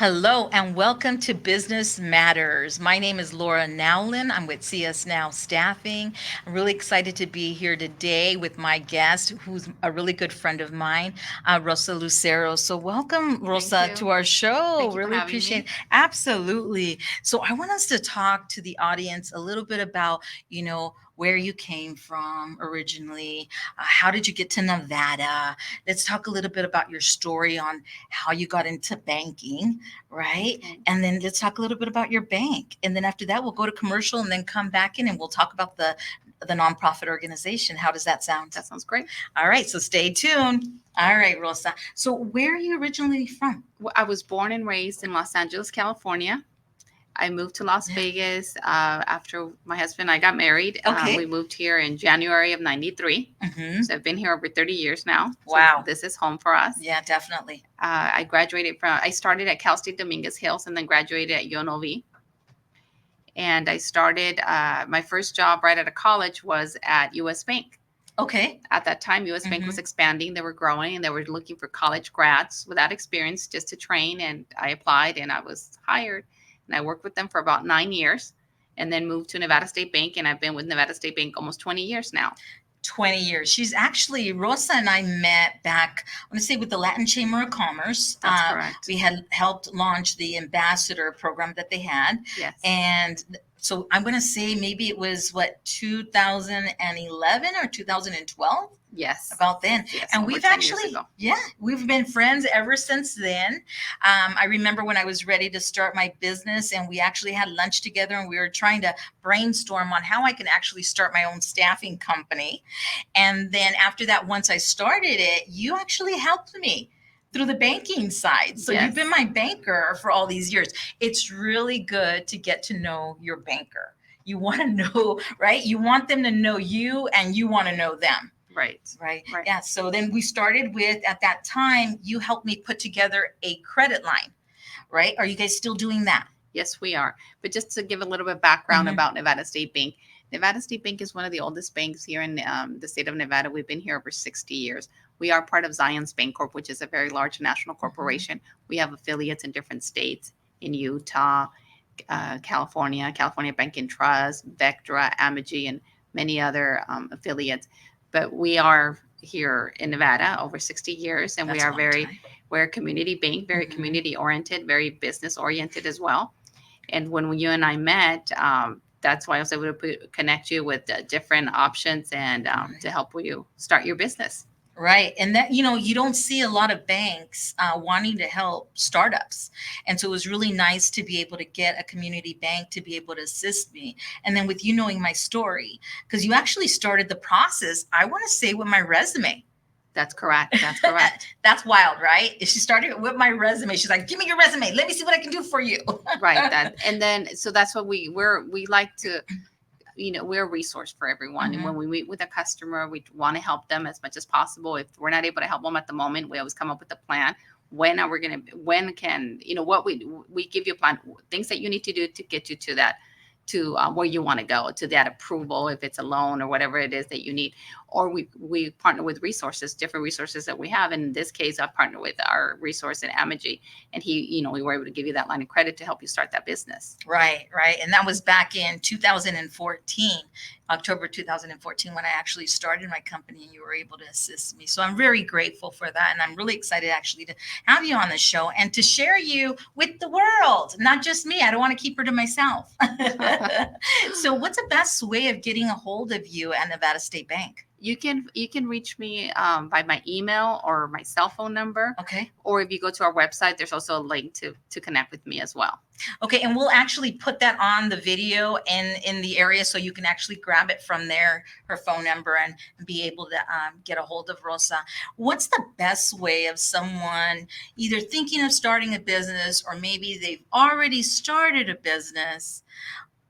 Hello and welcome to Business Matters. My name is Laura Nowlin. I'm with CS Now Staffing. I'm really excited to be here today with my guest, who's a really good friend of mine, Rosa Lucero. So, welcome, Thank Rosa, to you. our show. Thank you for Really having appreciate it. me. Absolutely. So, I want us to talk to the audience a little bit about, where you came from originally. How did you get to Nevada? Let's talk a little bit about your story on how you got into banking, right? Okay. And then let's talk a little bit about your bank. And then after that, we'll go to commercial and then come back in and we'll talk about the nonprofit organization. How does that sound? That sounds great. All right, so stay tuned. All right, Rosa. So where are you originally from? Well, I was born and raised in Los Angeles, California. I moved to Las Yeah. Vegas after my husband and I got married. We Okay. moved here in January of '93. Mm-hmm. So I've been here over 30 years now. So Wow. this is home for us. Yeah, definitely. I started at Cal State Dominguez Hills and then graduated at UNLV. And I started my first job right out of college was at US Bank. Okay. At that time, US Bank Mm-hmm. was expanding, they were growing, and they were looking for college grads without experience just to train. And I applied and I was hired. And I worked with them for about 9 years and then moved to Nevada State Bank. And I've been with Nevada State Bank almost 20 years now. 20 years. She's actually, Rosa and I met back, I want to say, with the Latin Chamber of Commerce. That's correct. We had helped launch the ambassador program that they had. Yes. And so I'm going to say maybe it was what, 2011 or 2012? Yes. About then. Yes. And Over we've 10 years actually, ago. yeah, we've been friends ever since then. I remember when I was ready to start my business and we actually had lunch together and we were trying to brainstorm on how I can actually start my own staffing company. And then after that, once I started it, you actually helped me through the banking side. So you've Yes. been my banker for all these years. It's really good to get to know your banker. You want to know, right? You want them to know you and you want to know them. Right. Right. Right. Yeah. So then we started with, at that time, you helped me put together a credit line, right? Are you guys still doing that? Yes, we are. But just to give a little bit of background about Nevada State Bank, Nevada State Bank is one of the oldest banks here in the state of Nevada. We've been here over 60 years. We are part of Zions Bancorp, which is a very large national corporation. We have affiliates in different states, in Utah, California, California Bank and Trust, Vectra, Amagi, and many other affiliates. But we are here in Nevada over 60 years, and we That's a are long time. we're a community bank, very community oriented, very business oriented as well. And when you and I met, that's why I was able to connect you with different options and to help you start your business. Right. And that, you don't see a lot of banks wanting to help startups. And so it was really nice to be able to get a community bank to be able to assist me. And then with you knowing my story, because you actually started the process, I want to say, with my resume. That's correct. That's correct. That's wild, right? She started with my resume. She's like, "Give me your resume. Let me see what I can do for you." Right. That, and then so that's what we like to, we're a resource for everyone. And when we meet with a customer, we want to help them as much as possible. If we're not able to help them at the moment, we always come up with a plan. When can, what we give you a plan, things that you need to do to get you to that, to where you want to go, to that approval, if it's a loan or whatever it is that you need. Or we partner with resources, different resources that we have. And in this case, I partner with our resource in Amagi, and we were able to give you that line of credit to help you start that business. Right, right. And that was back in 2014, October 2014, when I actually started my company and you were able to assist me. So I'm very grateful for that. And I'm really excited actually to have you on the show and to share you with the world, not just me. I don't want to keep her to myself. So what's the best way of getting a hold of you at Nevada State Bank? You can reach me by my email or my cell phone number. Okay. Or if you go to our website, there's also a link to connect with me as well. Okay, and we'll actually put that on the video in the area so you can actually grab it from there, her phone number, and be able to get a hold of Rosa. What's the best way of someone either thinking of starting a business or maybe they've already started a business?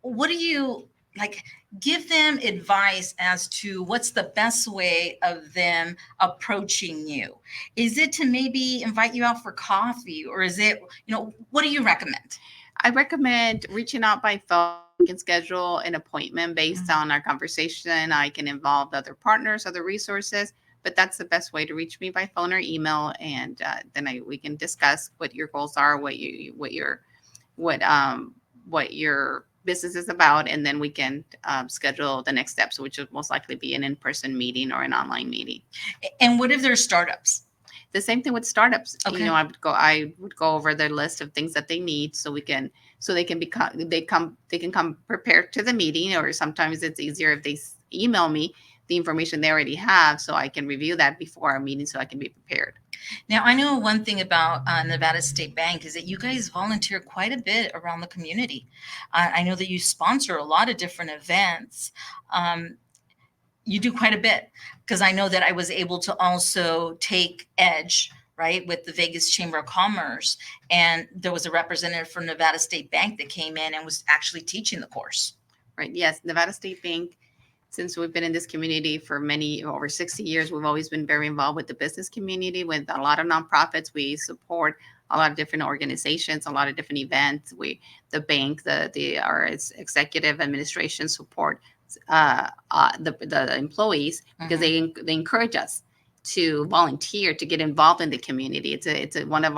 What do you like? Give them advice as to what's the best way of them approaching you. Is it to maybe invite you out for coffee, or is it, what do you recommend? I recommend reaching out by phone. You can schedule an appointment based on our conversation. I can involve other partners, other resources. But that's the best way to reach me, by phone or email, and then we can discuss what your goals are, what what your business is about, and then we can schedule the next steps, which would most likely be an in-person meeting or an online meeting. And what if there's startups? The same thing with startups. Okay. I would go over their list of things that they need, so they can come prepared to the meeting, or sometimes it's easier if they email me the information they already have, so I can review that before our meeting, so I can be prepared. Now, I know one thing about Nevada State Bank is that you guys volunteer quite a bit around the community. I know that you sponsor a lot of different events. You do quite a bit, because I know that I was able to also take Edge, right, with the Vegas Chamber of Commerce, and there was a representative from Nevada State Bank that came in and was actually teaching the course. Right. Yes, Nevada State Bank. Since we've been in this community for over 60 years, we've always been very involved with the business community, with a lot of nonprofits. We support a lot of different organizations, a lot of different events. The bank, our executive administration support the employees, because they encourage us to volunteer, to get involved in the community. It's one of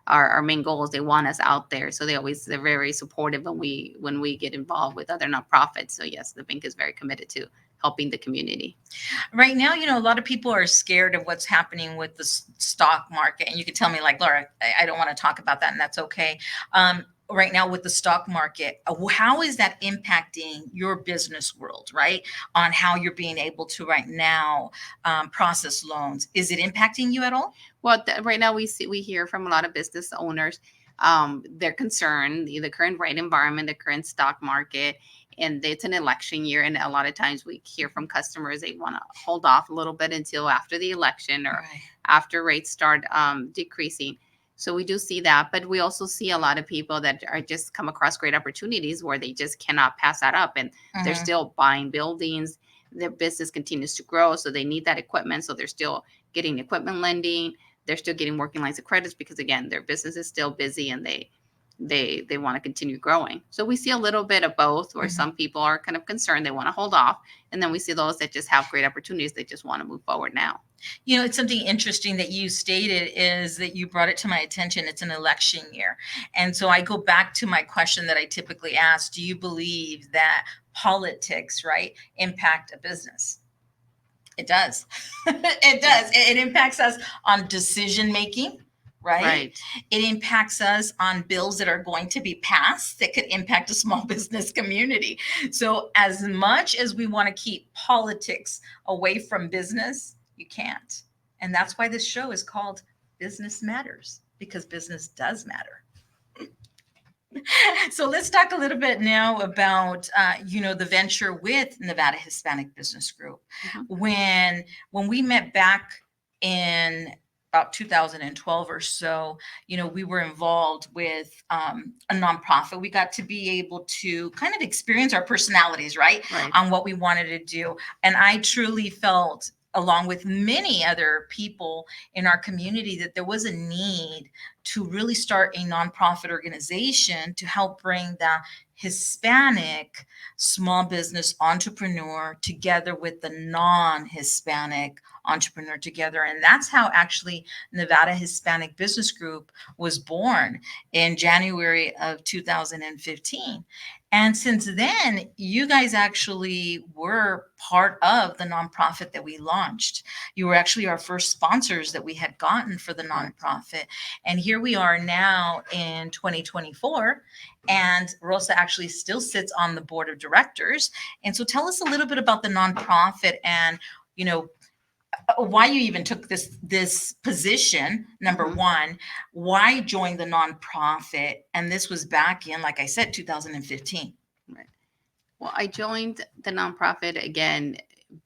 our main goals. They want us out there, so they're very supportive when we get involved with other nonprofits. So yes, the bank is very committed to helping the community. Right now, a lot of people are scared of what's happening with the stock market, and you can tell me, like, Laura, I don't want to talk about that, and that's okay. Right now with the stock market, how is that impacting your business world, right? On how you're being able to right now process loans. Is it impacting you at all? Well, right now we hear from a lot of business owners. They're concerned, the current rate environment, the current stock market, and it's an election year. And a lot of times we hear from customers, they want to hold off a little bit until after the election, or Right. after rates start decreasing. So we do see that, but we also see a lot of people that are just come across great opportunities where they just cannot pass that up, and they're still buying buildings. Their business continues to grow, so they need that equipment. So they're still getting equipment lending. They're still getting working lines of credits, because again, their business is still busy, and they want to continue growing. So we see a little bit of both, where some people are kind of concerned, they want to hold off, and then we see those that just have great opportunities, they just want to move forward now. It's something interesting that you stated, is that you brought it to my attention. It's an election year. And so I go back to my question that I typically ask: do you believe that politics, right, impact a business? It does. It does. It impacts us on decision making, right? It impacts us on bills that are going to be passed that could impact a small business community. So as much as we want to keep politics away from business, you can't. And that's why this show is called Business Matters, because business does matter. So let's talk a little bit now about the venture with Nevada Hispanic Business Group. When we met back in about 2012 or so, we were involved with a nonprofit. We got to be able to kind of experience our personalities, right, on what we wanted to do. And I truly felt, along with many other people in our community, that there was a need to really start a nonprofit organization to help bring the Hispanic small business entrepreneur together with the non-Hispanic entrepreneur together. And that's how actually Nevada Hispanic Business Group was born in January of 2015. And since then, you guys actually were part of the nonprofit that we launched. You were actually our first sponsors that we had gotten for the nonprofit. And here we are now in 2024. And Rosa actually still sits on the board of directors. And so tell us a little bit about the nonprofit, and, why you even took this position, number one, why join the nonprofit. And this was back in, like I said, 2015. Right. Well, I joined the nonprofit, again,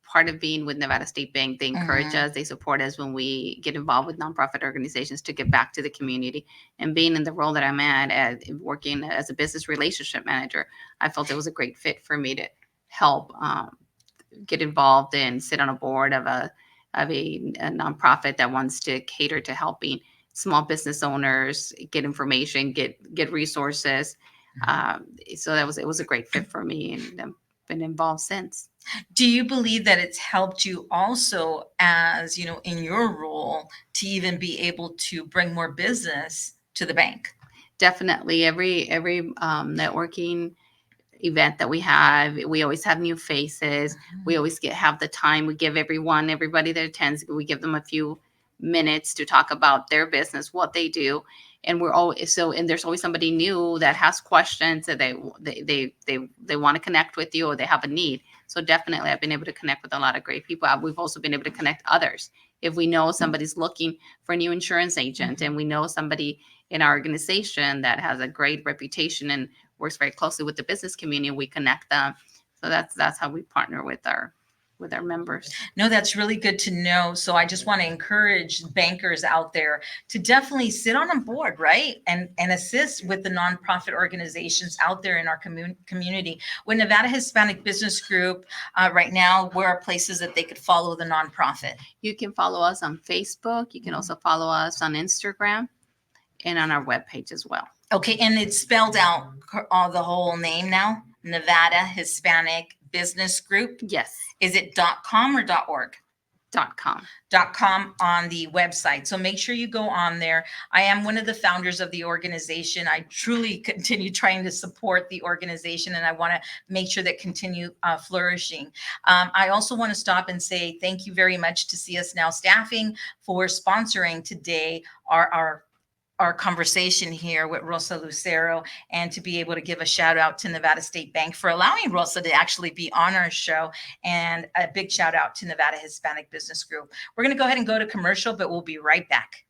part of being with Nevada State Bank. They encourage us, they support us when we get involved with nonprofit organizations to give back to the community. And being in the role that I'm at, working as a business relationship manager, I felt it was a great fit for me to help get involved and sit on a board of a nonprofit that wants to cater to helping small business owners get information, get resources. So it was a great fit for me, and been involved since. Do you believe that it's helped you also, as you know, in your role, to even be able to bring more business to the bank? Definitely, every networking event that we have, we always have new faces. We always have the time. We give everybody that attends, we give them a few minutes to talk about their business, what they do, and we're always and there's always somebody new that has questions that they want to connect with you, or they have a need. So definitely, I've been able to connect with a lot of great people. We've also been able to connect others. If we know somebody's looking for a new insurance agent, and we know somebody in our organization that has a great reputation and works very closely with the business community, we connect them. So that's how we partner with our members. No, that's really good to know. So I just want to encourage bankers out there to definitely sit on a board, right? And assist with the nonprofit organizations out there in our community. With Nevada Hispanic Business Group, right now, where are places that they could follow the nonprofit? You can follow us on Facebook. You can also follow us on Instagram and on our webpage as well. Okay, and it's spelled out the whole name now, Nevada Hispanic Business Group. Yes. Is it .com or .org? .com. .com on the website. So make sure you go on there. I am one of the founders of the organization. I truly continue trying to support the organization, and I want to make sure that continue flourishing. I also want to stop and say thank you very much to See Us Now Staffing for sponsoring today our conversation here with Rosa Lucero, and to be able to give a shout out to Nevada State Bank for allowing Rosa to actually be on our show, and a big shout out to Nevada Hispanic Business Group. We're going to go ahead and go to commercial, but we'll be right back.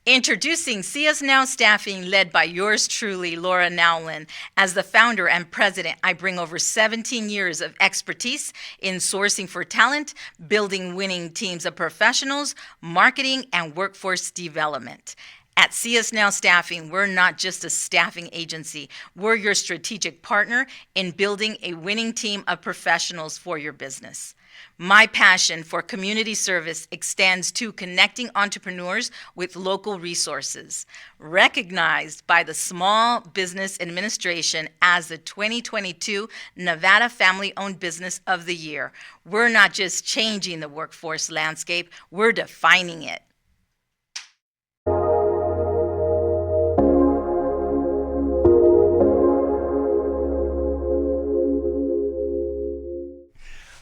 Introducing See Us Now Staffing, led by yours truly, Laura Nowlin. As the founder and president, I bring over 17 years of expertise in sourcing for talent, building winning teams of professionals, marketing, and workforce development. At See Us Now Staffing, we're not just a staffing agency. We're your strategic partner in building a winning team of professionals for your business. My passion for community service extends to connecting entrepreneurs with local resources. Recognized by the Small Business Administration as the 2022 Nevada Family-Owned Business of the Year, we're not just changing the workforce landscape, we're defining it.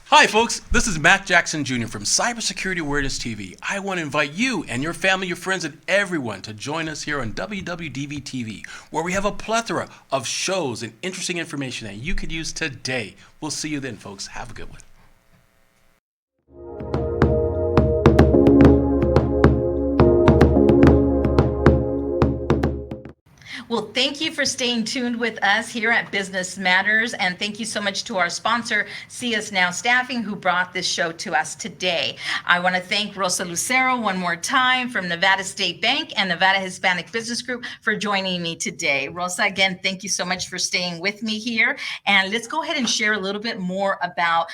Hi folks, this is Matt Jackson Jr. from Cybersecurity Awareness TV. I want to invite you and your family, your friends, and everyone to join us here on WWDV TV, where we have a plethora of shows and interesting information that you could use today. We'll see you then, folks. Have a good one. Well, thank you for staying tuned with us here at Business Matters, and thank you so much to our sponsor, See Us Now Staffing, who brought this show to us today. I want to thank Rosa Lucero one more time from Nevada State Bank and Nevada Hispanic Business Group for joining me today. Rosa, again, thank you so much for staying with me here, and let's go ahead and share a little bit more about,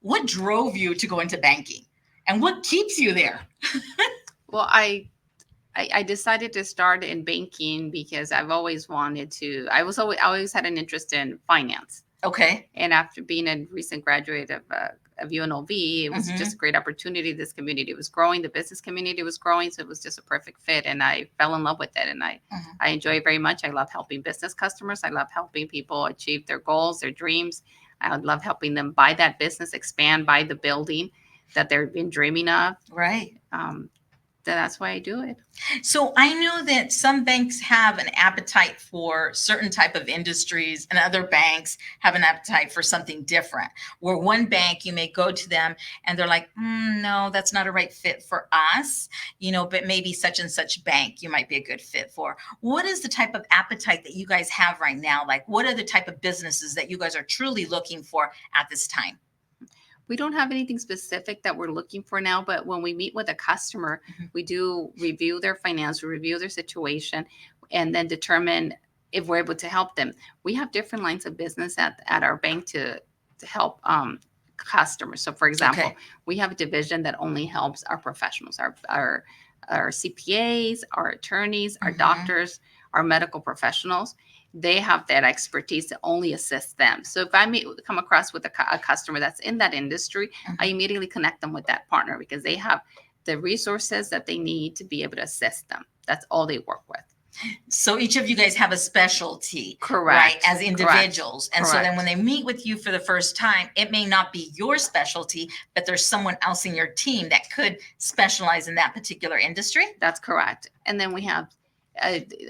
what drove you to go into banking and what keeps you there? Well, I decided to start in banking because I've always wanted to. I always had an interest in finance. Okay. And after being a recent graduate of UNLV, it was just a great opportunity. This community was growing. The business community was growing. So it was just a perfect fit. And I fell in love with it. And I enjoy it very much. I love helping business customers. I love helping people achieve their goals, their dreams. I love helping them buy that business, expand, buy the building that they've been dreaming of. Right. That's why I do it. So I know that some banks have an appetite for certain type of industries, and other banks have an appetite for something different. Where one bank, you may go to them and they're like, no, that's not a right fit for us, but maybe such and such bank you might be a good fit for. What is the type of appetite that you guys have right now? Like, what are the type of businesses that you guys are truly looking for at this time? We don't have anything specific that we're looking for now, but when we meet with a customer, we do review their finance, review their situation, and then determine if we're able to help them. We have different lines of business at our bank to help customers. So, for example, we have a division that only helps our professionals, our CPAs, our attorneys, our doctors, our medical professionals. they have that expertise to only assist them. So if I come across with a customer that's in that industry, I immediately connect them with that partner because they have the resources that they need to be able to assist them. That's all they work with. So each of you guys have a specialty, Correct. right, as individuals. Correct. And so then Correct. when they meet with you for the first time, it may not be your specialty, but there's someone else in your team that could specialize in that particular industry. That's correct. And then we have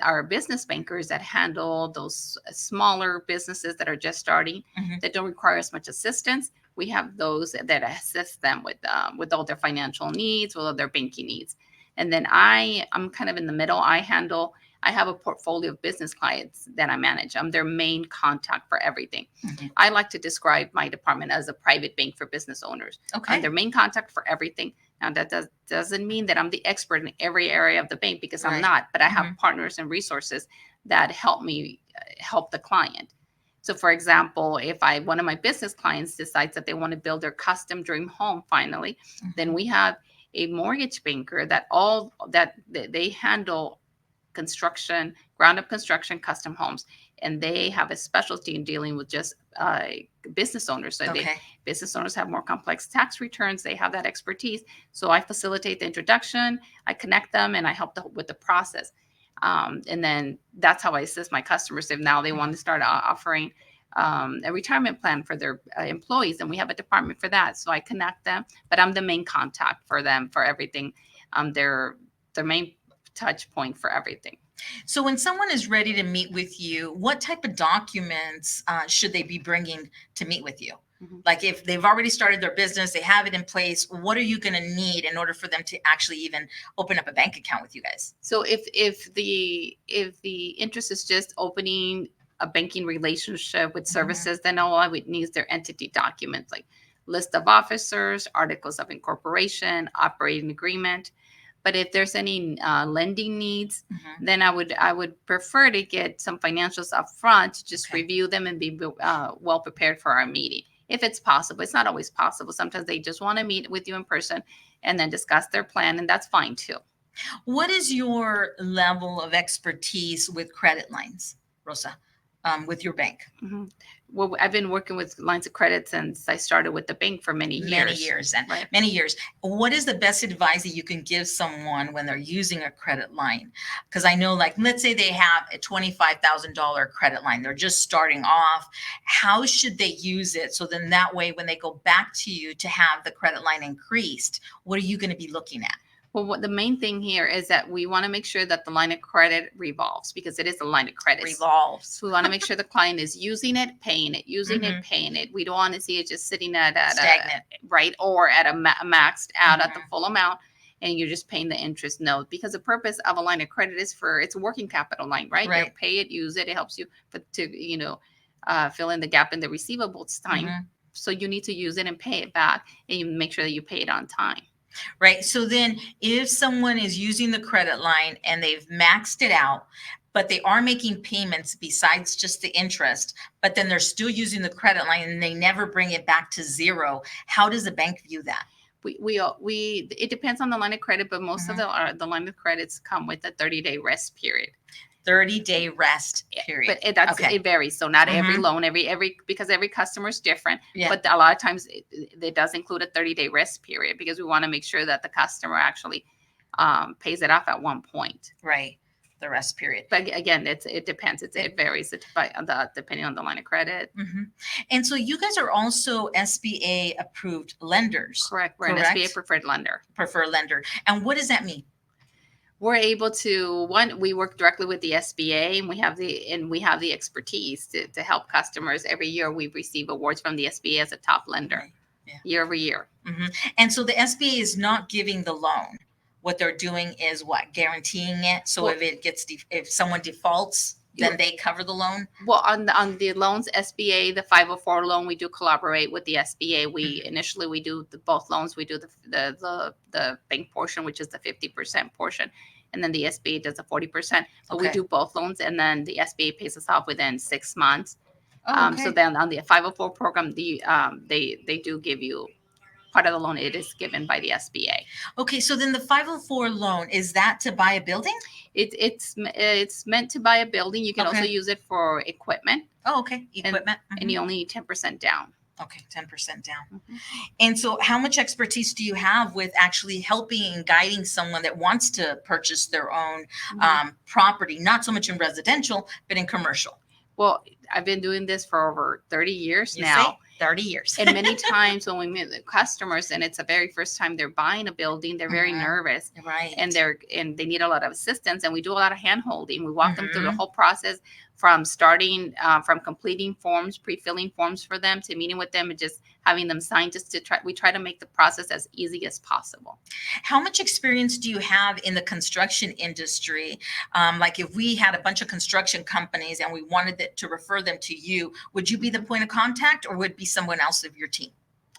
our business bankers that handle those smaller businesses that are just starting, that don't require as much assistance. We have those that assist them with all their financial needs, with all their banking needs. And then I'm kind of in the middle. I have a portfolio of business clients that I manage. I'm their main contact for everything. I like to describe my department as a private bank for business owners. Okay. I'm their main contact for everything. Now, that doesn't mean that I'm the expert in every area of the bank, because I'm not, but I have partners and resources that help me help the client. So, for example, if one of my business clients decides that they want to build their custom dream home finally, then we have a mortgage banker that they handle construction, ground up construction, custom homes, and they have a specialty in dealing with just business owners. So business owners have more complex tax returns. They have that expertise. So I facilitate the introduction, I connect them, and I help with the process. And then that's how I assist my customers if now they want to start offering a retirement plan for their employees, and we have a department for that. So I connect them, but I'm the main contact for them for everything. Their main touch point for everything. So when someone is ready to meet with you, what type of documents should they be bringing to meet with you? Like if they've already started their business, they have it in place, what are you going to need in order for them to actually even open up a bank account with you guys? So if the interest is just opening a banking relationship with services, then all I would need is their entity documents, like list of officers, articles of incorporation, operating agreement. But if there's any lending needs, then I would prefer to get some financials up front, just review them and be well prepared for our meeting. If it's possible. It's not always possible. Sometimes they just want to meet with you in person and then discuss their plan, and that's fine too. What is your level of expertise with credit lines, Rosa, with your bank? Well, I've been working with lines of credit since I started with the bank for many years. Many years. What is the best advice that you can give someone when they're using a credit line? Because I know, like, let's say they have a $25,000 credit line. They're just starting off. How should they use it? So then that way, when they go back to you to have the credit line increased, what are you going to be looking at? Well, what the main thing here is that we want to make sure that the line of credit revolves, because it is a line of credit. Revolves. So we want to make sure the client is using it, paying it, using it, paying it. We don't want to see it just sitting at stagnant, or at a maxed out at the full amount, and you're just paying the interest. No, because the purpose of a line of credit is it's a working capital line, right? You pay it, use it. It helps you to fill in the gap in the receivables time. So you need to use it and pay it back, and you make sure that you pay it on time. Right. So then if someone is using the credit line and they've maxed it out, but they are making payments besides just the interest, but then they're still using the credit line and they never bring it back to zero, how does the bank view that? It depends on the line of credit, but most of the line of credits come with a 30-day rest period. 30-day rest period. But it varies. So not every loan, because every customer is different. But a lot of times it does include a 30-day rest period, because we want to make sure that the customer actually pays it off at one point. Right. The rest period. But again, it depends. It varies depending on the line of credit. And so you guys are also SBA approved lenders. Correct. We're an SBA preferred lender. Preferred lender. And what does that mean? We're able to we work directly with the SBA, and we have the expertise to help customers. Every year we receive awards from the SBA as a top lender, year over year. And so the SBA is not giving the loan. What they're doing is guaranteeing it. So if someone defaults, then they cover the loan. Well, on the loans, SBA, the 504 loan, we do collaborate with the SBA. We do both loans. We do the bank portion, which is the 50% portion, and then the SBA does the 40%. But we do both loans, and then the SBA pays us off within 6 months. So then on the 504 program, they do give you part of the loan, it is given by the SBA. Okay, so then the 504 loan, is that to buy a building? It's meant to buy a building. You can also Okay. use it for equipment, Oh, okay, equipment. and you only need 10% down. Okay, 10% down. Mhm. And so how much expertise do you have with actually helping and guiding someone that wants to purchase their own property, not so much in residential, but in commercial? Well, I've been doing this for over 30 years You now. say 30 years. And many times when we meet the customers and it's the very first time they're buying a building, they're very nervous, Right. and they need a lot of assistance, and we do a lot of hand holding. We walk them through the Mhm. whole process from starting from completing forms, pre-filling forms for them, to meeting with them and just having them sign, we try to make the process as easy as possible. How much experience do you have in the construction industry? Like if we had a bunch of construction companies and we wanted to refer them to you, would you be the point of contact, or would it be someone else of your team?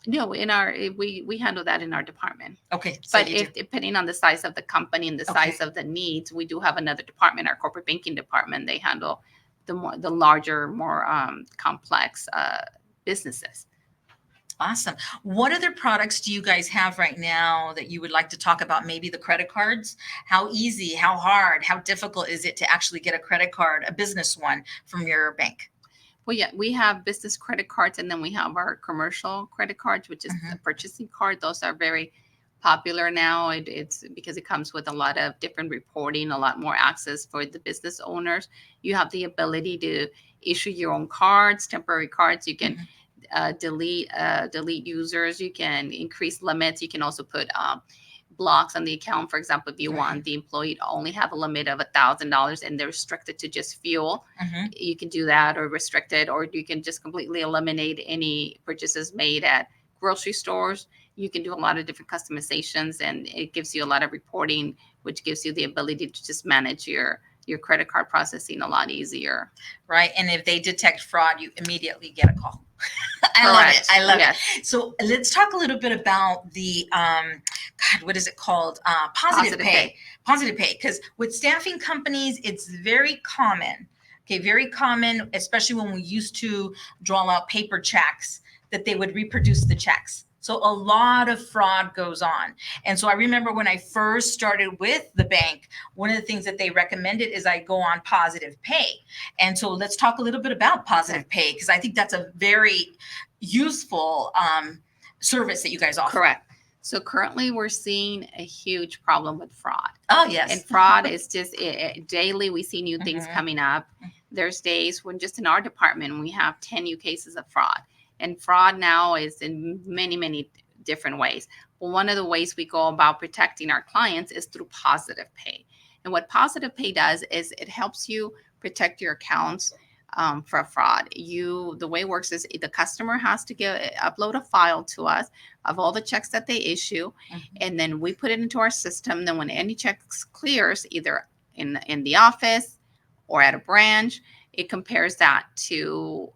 No, we handle that in our department. Okay, so But you do. depending on the size of the company and the size of the needs, we do have another department, our corporate banking department. They handle the larger, more complex businesses. Awesome. What other products do you guys have right now that you would like to talk about? Maybe the credit cards. How easy, how hard, how difficult is it to actually get a credit card, a business one, from your bank? Well, yeah, we have business credit cards, and then we have our commercial credit cards, which is the purchasing card. Those are very popular now. It's because it comes with a lot of different reporting, a lot more access for the business owners. You have the ability to issue your own cards, temporary cards. You can delete users. You can increase limits. You can also put blocks on the account. For example, if you want the employee to only have a limit of $1,000 and they're restricted to just fuel, you can do that, or restrict it, or you can just completely eliminate any purchases made at grocery stores. You can do a lot of different customizations, and it gives you a lot of reporting, which gives you the ability to just manage your credit card processing a lot easier. Right. And if they detect fraud, you immediately get a call. I love it. I love it. So let's talk a little bit about the God, what is it called? Positive pay. Positive pay. Because with staffing companies, it's very common. Okay, very common, especially when we used to draw out paper checks, that they would reproduce the checks. So a lot of fraud goes on. And so I remember when I first started with the bank, one of the things that they recommended is I go on positive pay. And so let's talk a little bit about positive pay, because I think that's a very useful service that you guys offer. Correct. So currently we're seeing a huge problem with fraud. Oh, yes. And fraud is just daily. We see new things coming up. There's days when just in our department, we have 10 new cases of fraud. And fraud now is in many, many different ways. But one of the ways we go about protecting our clients is through positive pay. And what positive pay does is it helps you protect your accounts for fraud. The way it works is the customer has to upload a file to us of all the checks that they issue, and then we put it into our system. Then when any check clears, either in the office or at a branch, it compares that to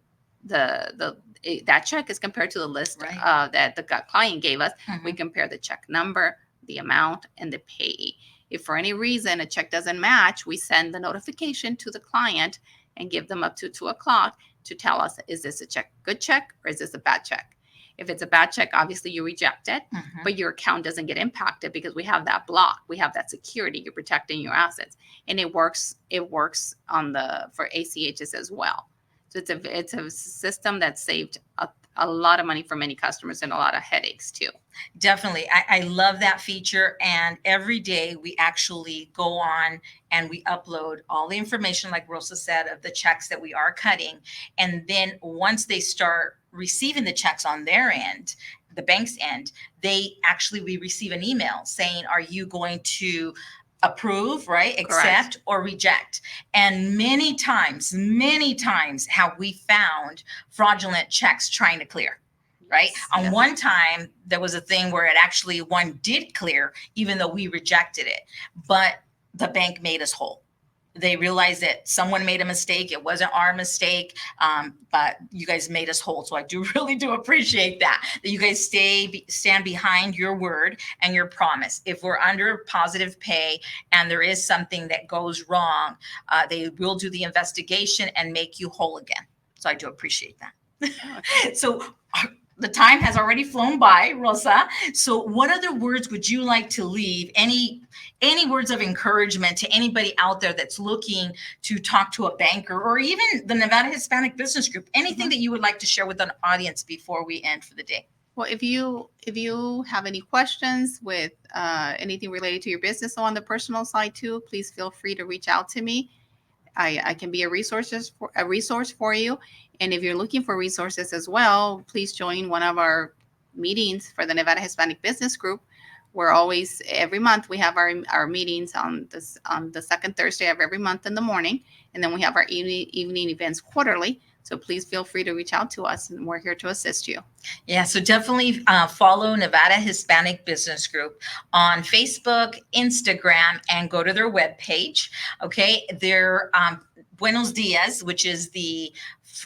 that check is compared to the list that the client gave us. We compare the check number, the amount, and the payee. If for any reason a check doesn't match, we send the notification to the client and give them up to 2 o'clock to tell us, is this a good check, or is this a bad check? If it's a bad check, obviously you reject it, but your account doesn't get impacted because we have that block. We have that security. You're protecting your assets, and it works for ACHs as well. So it's a system that saved a lot of money for many customers and a lot of headaches too. Definitely. I love that feature. And every day we actually go on and we upload all the information, like Rosa said, of the checks that we are cutting. And then once they start receiving the checks on their end, the bank's end, we receive an email saying, are you going to approve, right? Accept or reject. And many times have we found fraudulent checks trying to clear, right? On one time, there was a thing where one did clear, even though we rejected it, but the bank made us whole. They realized that someone made a mistake. It wasn't our mistake, but you guys made us whole. So I really do appreciate that you guys stand behind your word and your promise. If we're under positive pay and there is something that goes wrong, they will do the investigation and make you whole again. So I do appreciate that. So the time has already flown by, Rosa. So what other words would you like to leave? Any words of encouragement to anybody out there that's looking to talk to a banker or even the Nevada Hispanic Business Group? Anything that you would like to share with an audience before we end for the day? Well, if you have any questions with anything related to your business on the personal side too, please feel free to reach out to me. I can be a resource for you. And if you're looking for resources as well, please join one of our meetings for the Nevada Hispanic Business Group. We're always, every month we have our meetings on the second Thursday of every month in the morning, and then we have our evening events quarterly. So please feel free to reach out to us, and we're here to assist you. Yeah, so definitely follow Nevada Hispanic Business Group on Facebook, Instagram, and go to their webpage. Okay, their Buenos Dias, which is the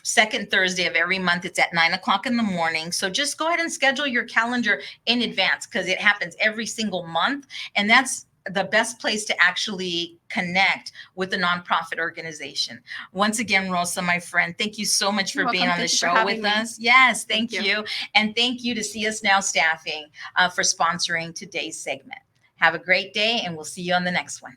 second Thursday of every month. It's at 9 o'clock in the morning. So just go ahead and schedule your calendar in advance because it happens every single month. And that's the best place to actually connect with a nonprofit organization. Once again, Rosa, my friend, thank you so much for being on the show with us. Yes, thank you. And thank you to See Us Now Staffing for sponsoring today's segment. Have a great day, and we'll see you on the next one.